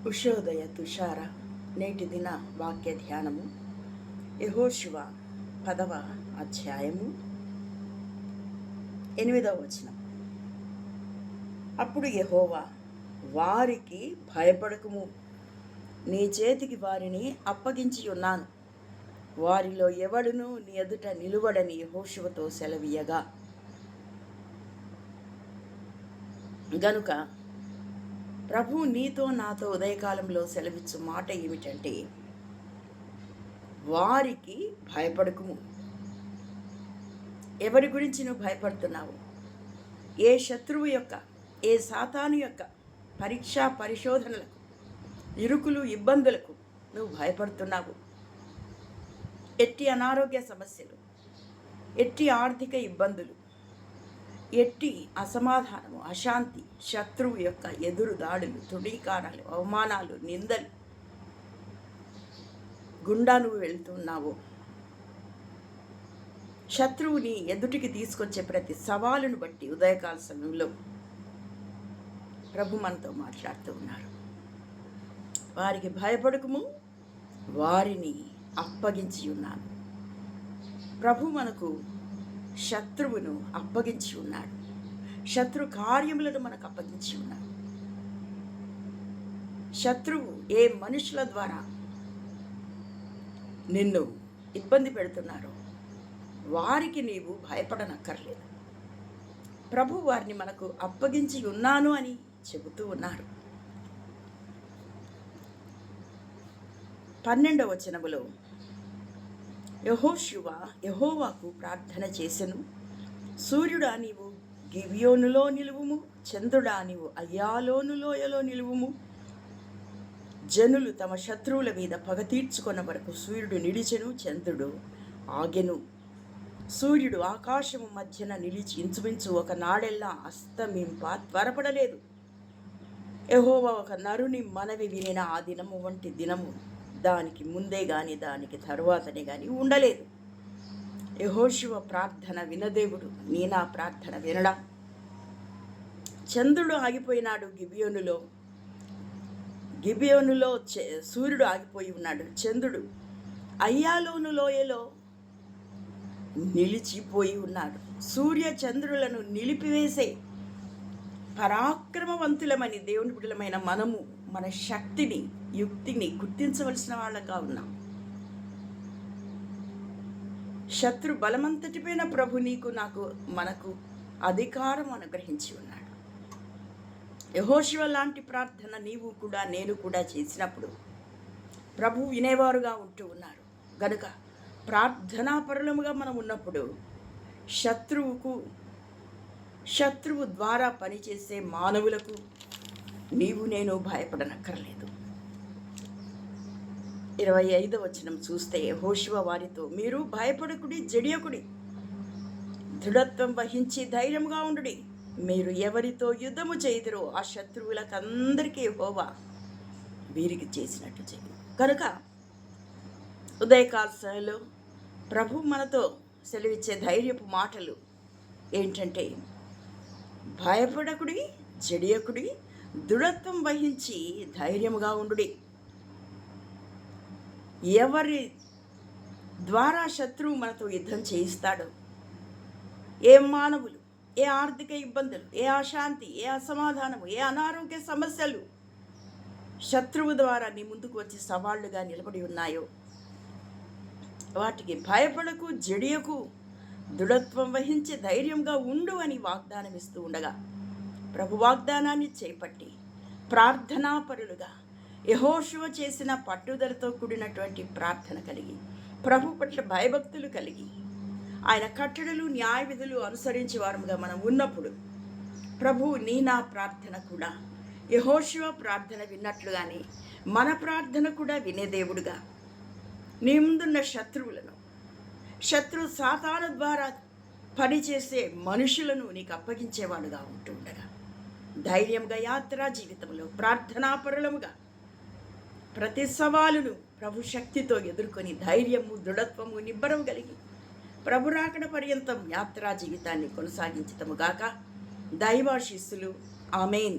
ఉషోదయ తుషార నేటి దిన వాక్య ధ్యానము యెహోషువ 10వ అధ్యాయము 8వ వచనం. అప్పుడు యెహోవా, వారికి భయపడకుము, నీ చేతికి వారిని అప్పగించి ఉన్నాను, వారిలో ఎవడునూ నీ ఎదుట నిలువడని యెహోషువతో సెలవీయగా, గనుక ప్రభు నీతో నాతో ఉదయకాలంలో సెలవిచ్చు మాట ఏమిటంటే, వారికి భయపడకుము. ఎవరి గురించి నువ్వు భయపడుతున్నావు? ఏ శత్రువు యొక్క, ఏ సాతాను యొక్క పరీక్షా పరిశోధనలకు, ఇరుకులు, ఇబ్బందులకు నువ్వు భయపడుతున్నావు? ఎట్టి అనారోగ్య సమస్యలు, ఎట్టి ఆర్థిక ఇబ్బందులు, ఎట్టి అసమాధానము, అశాంతి, శత్రువు యొక్క ఎదురు దాడులు, తృణీకారాలు, అవమానాలు, నిందలు గుండా నువ్వు వెళ్తున్నావు. శత్రువుని ఎదుటికి తీసుకొచ్చే ప్రతి సవాలును బట్టి ఉదయకాల సమయంలో ప్రభు మనతో మాట్లాడుతూ ఉన్నారు. వారికి భయపడకుము, వారిని అప్పగించి ఉన్నాను. ప్రభు మనకు శత్రువును అప్పగించి ఉన్నాడు. శత్రు కార్యములను మనకు అప్పగించి ఉన్నాడు. శత్రువు ఏ మనుషుల ద్వారా నిన్ను ఇబ్బంది పెడుతున్నారో వారికి నీవు భయపడనక్కర్లేదు. ప్రభు వారిని మనకు అప్పగించి ఉన్నాను అని చెబుతూ ఉన్నారు. 12వ వచనములో యెహోషువ యెహోవాకు ప్రార్థన చేసెను. సూర్యుడా నీవు గిబియోనులో నిలువుము, చంద్రుడా నీవు అయ్యాలోను లోయలో నిలువుము. జనులు తమ శత్రువుల మీద పగ తీర్చుకున్న వరకు సూర్యుడు నిలిచెను, చంద్రుడు ఆగెను. సూర్యుడు ఆకాశము మధ్యన నిలిచి ఇంచుమించు ఒక నాడెల్లా అస్తమింప త్వరపడలేదు. యెహోవా ఒక నరుని మనవి వినిన ఆ దినము వంటి దినము దానికి ముందే గాని దానికి తరువాతనే గాని ఉండలేదు. యెహోషువ ప్రార్థన వినదేవుడు, నీ నా ప్రార్థన వినడా? చంద్రుడు ఆగిపోయినాడు గిబియోనులో సూర్యుడు ఆగిపోయి ఉన్నాడు. చంద్రుడు అయ్యాలోను లోయలో నిలిచిపోయి ఉన్నాడు. సూర్య చంద్రులను నిలిపివేసే పరాక్రమవంతులమని దేవుని బిడ్డలమైన మనము మన శక్తిని, యుక్తిని గుర్తించవలసిన వాళ్ళగా ఉన్నాం. శత్రు బలమంతటిపైన ప్రభు నీకు, నాకు, మనకు అధికారం అనుగ్రహించి ఉన్నాడు. యెహోషువ లాంటి ప్రార్థన నీవు కూడా, నేను కూడా చేసినప్పుడు ప్రభు వినేవారుగా ఉంటూ ఉన్నారు. గనుక ప్రార్థనాపరులముగా మనం ఉన్నప్పుడు శత్రువు ద్వారా పనిచేసే మానవులకు నీవు నేను భయపడనక్కర్లేదు. 25వ వచనం చూస్తే యెహోషువ వారితో, మీరు భయపడకుడి, జడియకుడి, దృఢత్వం వహించి ధైర్యంగా ఉండుడి. మీరు ఎవరితో యుద్ధము చేయుదురో ఆ శత్రువులకందరికీ యెహోవా వీరికి చేసినట్టు చేయి. కనుక ఉదయకాల సమయంలో ప్రభు మనతో సెలవిచ్చే ధైర్యపు మాటలు ఏంటంటే, భయపడకుడి, జడియకుడి, దృఢత్వం వహించి ధైర్యముగా ఉండుడి. ఎవరి ద్వారా శత్రువు మనతో యుద్ధం చేయిస్తాడో, ఏ మానవులు, ఏ ఆర్థిక ఇబ్బందులు, ఏ అశాంతి, ఏ అసమాధానము, ఏ అనారోగ్య సమస్యలు శత్రువు ద్వారా నీ ముందుకు వచ్చి సవాళ్లుగా నిలబడి ఉన్నాయో వాటికి భయపడకు, జడియకు, దృఢత్వం వహించి ధైర్యంగా ఉండు అని వాగ్దానం ఇస్తూ ఉండగా, ప్రభు వాగ్దానాన్ని చేపట్టి ప్రార్థనాపరులుగా యెహోషువ చేసిన పట్టుదలతో కూడినటువంటి ప్రార్థన కలిగి, ప్రభు పట్ల భయభక్తులు కలిగి, ఆయన కట్టడలు, న్యాయ విధులు అనుసరించి వారముగా మనం ఉన్నప్పుడు ప్రభు నీ నా ప్రార్థన కూడా యెహోషువ ప్రార్థన విన్నట్లుగానే మన ప్రార్థన కూడా వినే దేవుడుగా, నీ ముందున్న శత్రు సాతాను ద్వారా పనిచేసే మనుషులను నీకు అప్పగించేవాడుగా ఉంటూ ఉండగా, ధైర్యంగా యాత్రా జీవితంలో ప్రార్థనాపరులముగా ప్రతి సవాలును ప్రభు శక్తితో ఎదుర్కొని ధైర్యము, దృఢత్వము, నిబ్బరం కలిగి ప్రభు రాకడ పర్యంతం యాత్రా జీవితాన్ని కొనసాగించటము గాక. దైవాశీస్సులు. ఆమేన్.